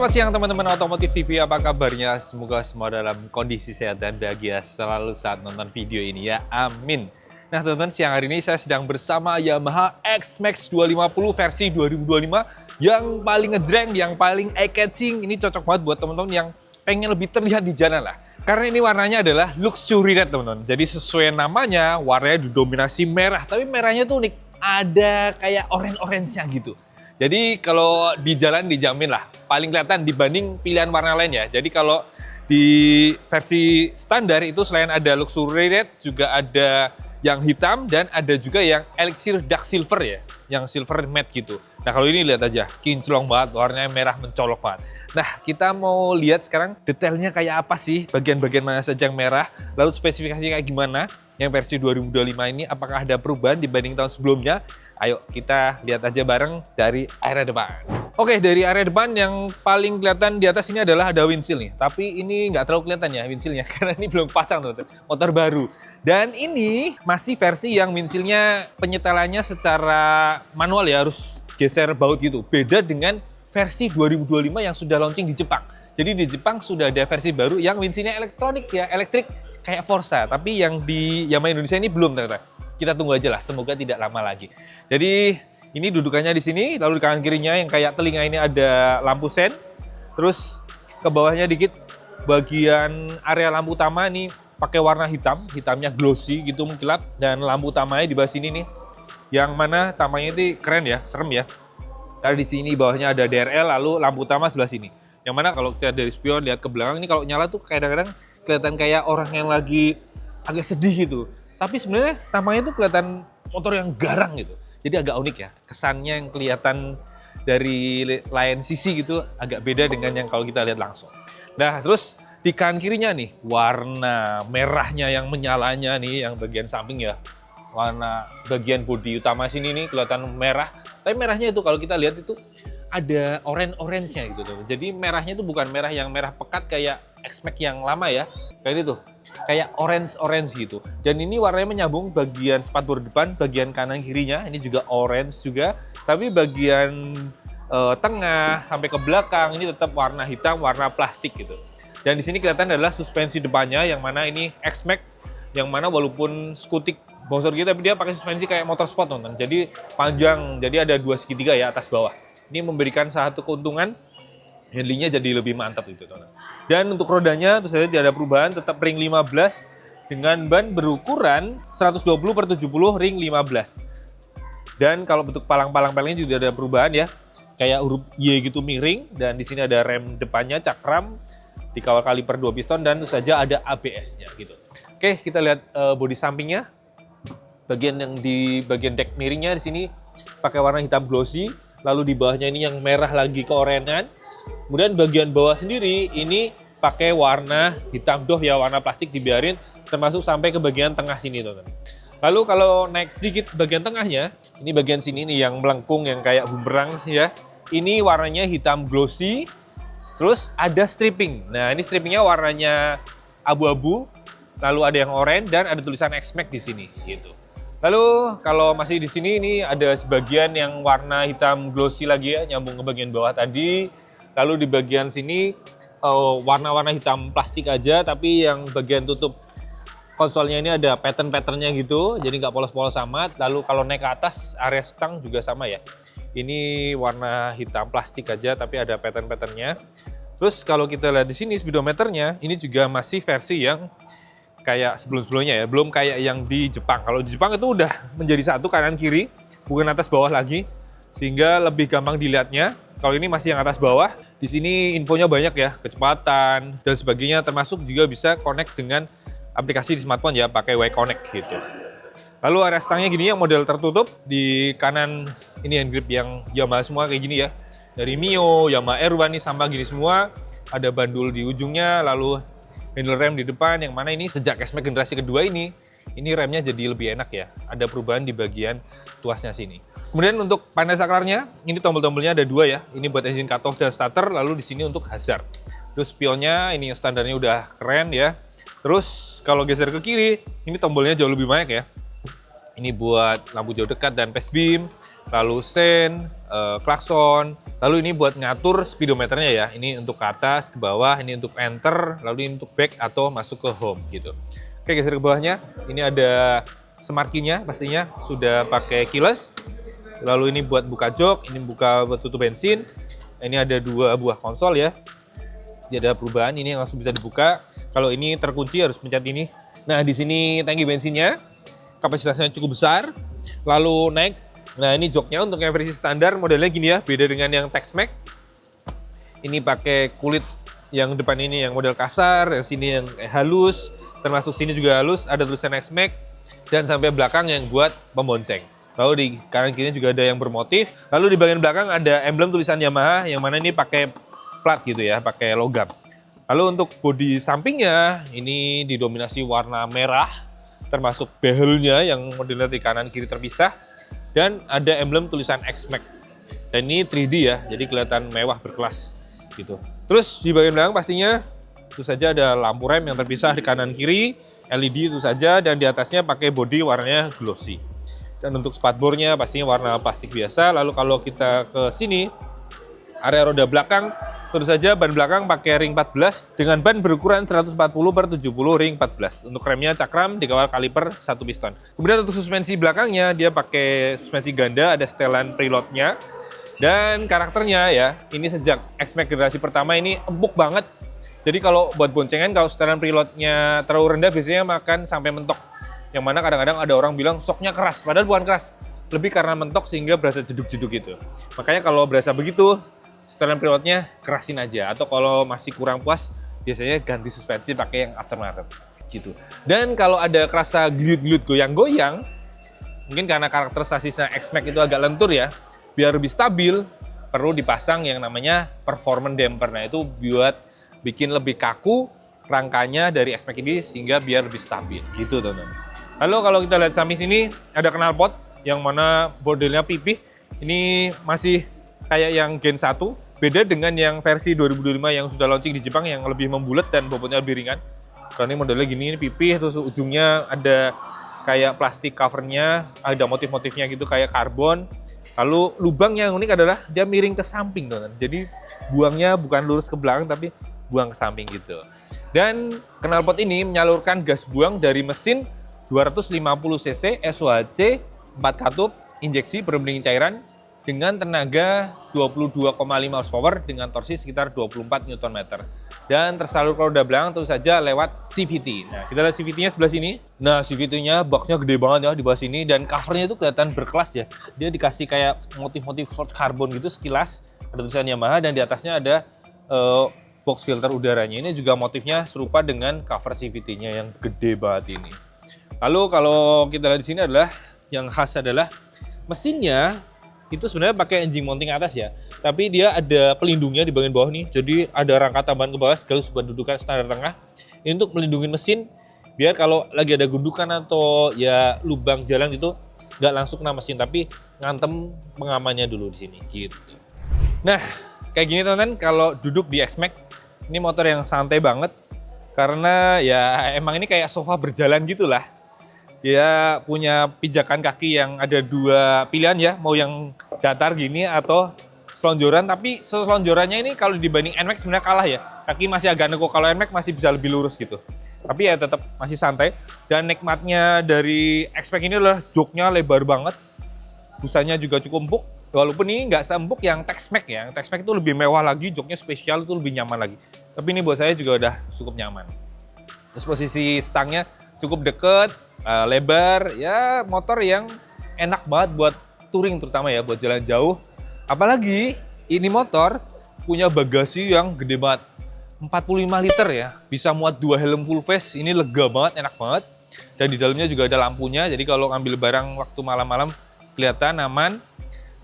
Selamat siang teman-teman Otomotif TV, apa kabarnya? Semoga semua dalam kondisi sehat dan bahagia selalu saat nonton video ini ya, amin. Nah teman-teman, siang hari ini saya sedang bersama Yamaha X-Max 250 versi 2025 yang paling ngejreng, yang paling eye-catching. Ini cocok banget buat teman-teman yang pengen lebih terlihat di jalan lah. Karena ini warnanya adalah luxury red teman-teman. Jadi sesuai namanya, warnanya didominasi merah, tapi merahnya tuh unik. Ada kayak orange-orange-nya gitu. Jadi kalau di jalan dijamin lah, paling kelihatan dibanding pilihan warna lain ya. Jadi kalau di versi standar itu selain ada luxury red, juga ada yang hitam dan ada juga yang elixir dark silver ya, yang silver matte gitu. Nah kalau ini lihat aja, kinclong banget, warnanya merah mencolok banget. Nah kita mau lihat sekarang detailnya kayak apa sih, bagian-bagian mana saja yang merah, lalu spesifikasinya kayak gimana. Yang versi 2025 ini apakah ada perubahan dibanding tahun sebelumnya? Ayo kita lihat aja bareng dari area depan. Oke, dari area depan yang paling kelihatan di atas ini adalah ada windshield nih. Tapi ini nggak terlalu kelihatan ya windshieldnya, karena ini belum pasang tuh, motor baru. Dan ini masih versi yang windshieldnya penyetelannya secara manual ya, harus geser baut gitu. Beda dengan versi 2025 yang sudah launching di Jepang. Jadi di Jepang sudah ada versi baru yang windshieldnya elektronik ya, elektrik kayak Forza. Tapi yang di Yamaha Indonesia ini belum ternyata. Kita tunggu aja lah, semoga tidak lama lagi. Jadi ini dudukannya di sini, lalu di kanan kirinya yang kayak telinga ini ada lampu sen. Terus ke bawahnya dikit bagian area lampu utama ini pakai warna hitam, hitamnya glossy gitu mengkilap, dan lampu utamanya di bawah sini nih. Yang mana tamanya itu keren ya, serem ya. Karena di sini bawahnya ada DRL, lalu lampu utama sebelah sini. Yang mana kalau kita dari spion lihat ke belakang ini kalau nyala tuh kadang-kadang kelihatan kayak orang yang lagi agak sedih gitu. Tapi sebenarnya tamanya itu kelihatan motor yang garang gitu. Jadi agak unik ya. Kesannya yang kelihatan dari lain sisi gitu agak beda dengan yang kalau kita lihat langsung. Nah terus di kanan kirinya nih warna merahnya yang menyalanya nih yang bagian samping ya. Warna bagian bodi utama sini nih kelihatan merah. Tapi merahnya itu kalau kita lihat itu ada orange-nya gitu tuh. Jadi merahnya itu bukan merah yang merah pekat kayak X-Max yang lama ya. Kayak ini tuh. Kayak orange gitu. Dan ini warnanya menyambung bagian spakbor depan, bagian kanan kirinya. Ini juga orange juga. Tapi bagian tengah sampai ke belakang ini tetap warna hitam, warna plastik gitu. Dan di sini kelihatan adalah suspensi depannya yang mana ini X-Max yang mana walaupun skutik bongsor gitu tapi dia pakai suspensi kayak motorsport nonton. Jadi panjang, jadi ada dua segitiga ya atas bawah. Ini memberikan satu keuntungan, handlingnya jadi lebih mantap gitu teman. Dan untuk rodanya terus saja tidak ada perubahan, tetap ring 15 dengan ban berukuran 120/70 ring 15. Dan kalau bentuk palang-palang-palangnya juga ada perubahan ya, kayak huruf Y gitu miring, dan di sini ada rem depannya cakram, dikawal kaliper 2 piston, dan tentu saja ada ABS-nya gitu. Oke, kita lihat bodi sampingnya. Bagian yang di bagian deck miringnya di sini pakai warna hitam glossy. Lalu di bawahnya ini yang merah lagi keorangan. Kemudian bagian bawah sendiri ini pakai warna hitam doh ya, warna plastik dibiarin termasuk sampai ke bagian tengah sini teman-teman. Lalu kalau naik sedikit bagian tengahnya, ini bagian sini nih yang melengkung yang kayak bumerang ya. Ini warnanya hitam glossy. Terus ada stripping. Nah, ini strippingnya warnanya abu-abu, lalu ada yang oranye dan ada tulisan X-Max di sini gitu. Lalu kalau masih di sini ini ada sebagian yang warna hitam glossy lagi ya, nyambung ke bagian bawah tadi. Lalu di bagian sini warna-warna hitam plastik aja, tapi yang bagian tutup konsolnya ini ada pattern-patternnya gitu, jadi nggak polos-polos amat. Lalu kalau naik ke atas area stang juga sama ya. Ini warna hitam plastik aja, tapi ada pattern-patternnya. Terus kalau kita lihat di sini speedometernya, ini juga masih versi yang kayak sebelum-sebelumnya ya, belum kayak yang di Jepang. Kalau di Jepang itu udah menjadi satu kanan kiri, bukan atas bawah lagi, sehingga lebih gampang dilihatnya. Kalau ini masih yang atas bawah. Di sini infonya banyak ya, kecepatan dan sebagainya, termasuk juga bisa connect dengan aplikasi di smartphone ya, pakai Y-Connect gitu. Lalu area stangnya gini yang model tertutup, di kanan ini hand grip yang Yamaha semua kayak gini ya. Dari Mio, Yamaha R1 nih sama gini semua, ada bandul di ujungnya, lalu handle rem di depan, yang mana ini sejak X-Max generasi kedua ini remnya jadi lebih enak ya. Ada perubahan di bagian tuasnya sini. Kemudian untuk panel saklarnya, ini tombol-tombolnya ada dua ya. Ini buat engine cutoff dan starter, lalu di sini untuk hazard. Terus spionnya ini yang standarnya udah keren ya. Terus kalau geser ke kiri, ini tombolnya jauh lebih banyak ya. Ini buat lampu jauh dekat dan pass beam, lalu sen, klakson. Lalu ini buat ngatur speedometernya ya. Ini untuk ke atas, ke bawah, ini untuk enter, lalu ini untuk back atau masuk ke home gitu. Oke, geser ke bawahnya. Ini ada smart key-nya pastinya sudah pakai keyless. Lalu ini buat buka jok, ini buat tutup bensin. Ini ada 2 buah konsol ya. Jadi ada perubahan, ini yang langsung bisa dibuka. Kalau ini terkunci harus pencet ini. Nah, di sini tangki bensinnya kapasitasnya cukup besar. Lalu naik. Nah, ini joknya untuk yang versi standar modelnya gini ya, beda dengan yang Tex-Mex. Ini pakai kulit yang depan ini yang model kasar, yang sini yang halus, termasuk sini juga halus, ada tulisan Tex-Mex, dan sampai belakang yang buat pembonceng. Lalu di kanan kirinya juga ada yang bermotif. Lalu di bagian belakang ada emblem tulisan Yamaha, yang mana ini pakai plat gitu ya, pakai logam. Lalu untuk bodi sampingnya, ini didominasi warna merah, termasuk behelnya yang modelnya di kanan kiri terpisah. Dan ada emblem tulisan X-Max. Dan ini 3D ya, jadi kelihatan mewah berkelas gitu. Terus di bagian belakang pastinya itu saja ada lampu rem yang terpisah di kanan kiri, LED itu saja, dan di atasnya pakai bodi warnanya glossy. Dan untuk spatbornya pastinya warna plastik biasa. Lalu kalau kita ke sini, area roda belakang, tentu saja ban belakang pakai ring 14 dengan ban berukuran 140/70 ring 14. Untuk remnya cakram dikawal kaliper 1 piston. Kemudian untuk suspensi belakangnya dia pakai suspensi ganda, ada setelan preloadnya. Dan karakternya ya, ini sejak X-Max generasi pertama ini empuk banget. Jadi kalau buat boncengan, kalau setelan preloadnya terlalu rendah biasanya makan sampai mentok. Yang mana kadang-kadang ada orang bilang soknya keras, padahal bukan keras. Lebih karena mentok sehingga berasa jeduk-jeduk gitu. Makanya kalau berasa begitu, setelan preloadnya kerasin aja, atau kalau masih kurang puas biasanya ganti suspensi pakai yang aftermarket gitu. Dan kalau ada kerasa gliut-gliut goyang-goyang, mungkin karena karakter sasisnya X-Max itu agak lentur ya, biar lebih stabil perlu dipasang yang namanya performance damper. Nah, itu buat bikin lebih kaku rangkanya dari X-Max ini sehingga biar lebih stabil gitu teman-teman. Lalu kalau kita lihat samping sini ada knalpot yang mana modelnya pipih. Ini masih kayak yang Gen 1, beda dengan yang versi 2025 yang sudah launching di Jepang yang lebih membulat dan bobotnya lebih ringan. Karena ini modelnya gini, ini pipih, terus ujungnya ada kayak plastik covernya, ada motif-motifnya gitu kayak karbon. Lalu lubang yang unik adalah dia miring ke samping, teman. Jadi buangnya bukan lurus ke belakang tapi buang ke samping gitu. Dan knalpot ini menyalurkan gas buang dari mesin 250 cc SOHC 4 katup injeksi berpendingin cairan dengan tenaga 22,5 horsepower dengan torsi sekitar 24 Nm. Dan tersalur ke roda belakang tentu saja lewat CVT. Nah, kita lihat CVT-nya sebelah sini. Nah, CVT-nya box-nya gede banget ya di bawah sini dan covernya itu kelihatan berkelas ya. Dia dikasih kayak motif-motif forged carbon gitu sekilas. Ada tulisan Yamaha dan di atasnya ada box filter udaranya. Ini juga motifnya serupa dengan cover CVT-nya yang gede banget ini. Lalu kalau kita lihat di sini adalah yang khas adalah mesinnya itu sebenarnya pakai engine mounting atas ya, tapi dia ada pelindungnya di bagian bawah nih. Jadi ada rangka tambahan ke bawah sekaligus buat dudukan standar tengah. Ini untuk melindungi mesin biar kalau lagi ada gundukan atau ya lubang jalan gitu nggak langsung kena mesin, tapi ngantem pengamannya dulu di sini gitu. Nah, kayak gini teman-teman kalau duduk di X-Max, ini motor yang santai banget karena ya emang ini kayak sofa berjalan gitulah. Dia punya pijakan kaki yang ada 2 pilihan ya, mau yang datar gini atau selonjoran, tapi selonjorannya ini kalau dibanding NMAX sebenarnya kalah ya. Kaki masih agak nekuk, kalau NMAX masih bisa lebih lurus gitu. Tapi ya tetap masih santai. Dan nikmatnya dari X-Max ini adalah joknya lebar banget. Busanya juga cukup empuk, walaupun ini nggak seempuk yang Tex-Mex ya. Yang Tex-Mex itu lebih mewah lagi, joknya spesial itu lebih nyaman lagi. Tapi ini buat saya juga udah cukup nyaman. Terus posisi stangnya cukup deket, lebar, ya motor yang enak banget buat touring terutama ya, buat jalan jauh. Apalagi ini motor punya bagasi yang gede banget, 45 liter ya, bisa muat 2 helm full face, ini lega banget, enak banget. Dan di dalamnya juga ada lampunya, jadi kalau ngambil barang waktu malam-malam kelihatan aman.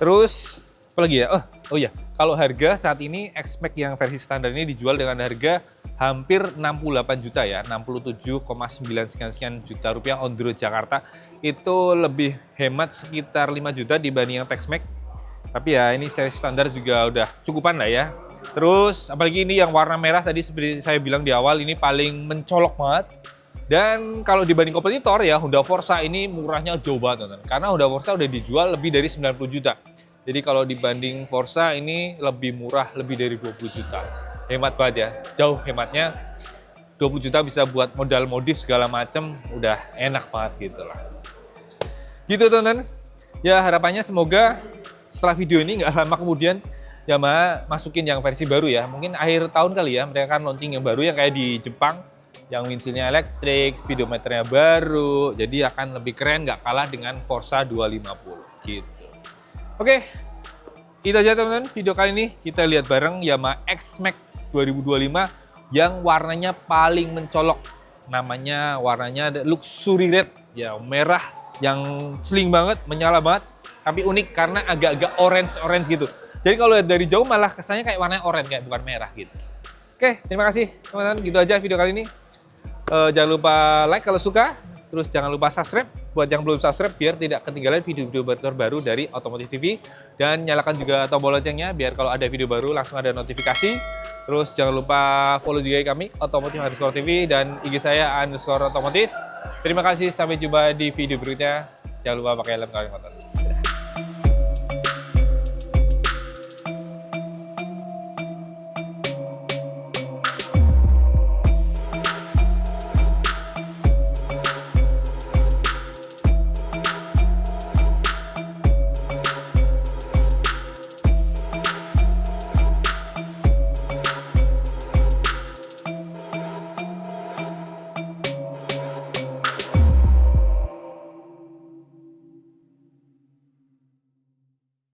Terus apa lagi ya? Oh iya, kalau harga saat ini X-Max yang versi standar ini dijual dengan harga hampir 68 juta ya, 67,9 sekian juta rupiah on the road Jakarta. Itu lebih hemat sekitar 5 juta dibanding yang Tex-Mex. Tapi ya ini seri standar juga udah cukupan lah ya. Terus apalagi ini yang warna merah tadi seperti saya bilang di awal, ini paling mencolok banget. Dan kalau dibanding kompetitor ya, Honda Forza ini murahnya jauh banget teman-teman. Karena Honda Forza udah dijual lebih dari 90 juta. Jadi kalau dibanding Forza ini lebih murah, lebih dari 20 juta. Hemat banget ya, jauh hematnya. 20 juta bisa buat modal modif segala macem, udah enak banget gitu lah. Gitu teman-teman. Ya harapannya semoga setelah video ini nggak lama kemudian Yamaha masukin yang versi baru ya. Mungkin akhir tahun kali ya, mereka kan launching yang baru yang kayak di Jepang. Yang windshieldnya elektrik, speedometernya baru, jadi akan lebih keren, nggak kalah dengan Forza 250 gitu. Oke, itu aja teman-teman video kali ini. Kita lihat bareng Yamaha X-Max 2025 yang warnanya paling mencolok. Warnanya Luxury Red, ya merah yang celing banget, menyala banget, tapi unik karena agak-agak orange gitu. Jadi kalau lihat dari jauh malah kesannya kayak warnanya orange, kayak bukan merah gitu. Oke, terima kasih teman-teman. Gitu aja video kali ini. Jangan lupa like kalau suka, terus jangan lupa subscribe buat yang belum subscribe biar tidak ketinggalan video-video terbaru dari Otomotif TV, dan nyalakan juga tombol loncengnya biar kalau ada video baru langsung ada notifikasi. Terus jangan lupa follow juga kami Otomotif_TV dan IG saya _otomotif. Terima kasih, sampai jumpa di video berikutnya. Jangan lupa pakai helm kalau motor.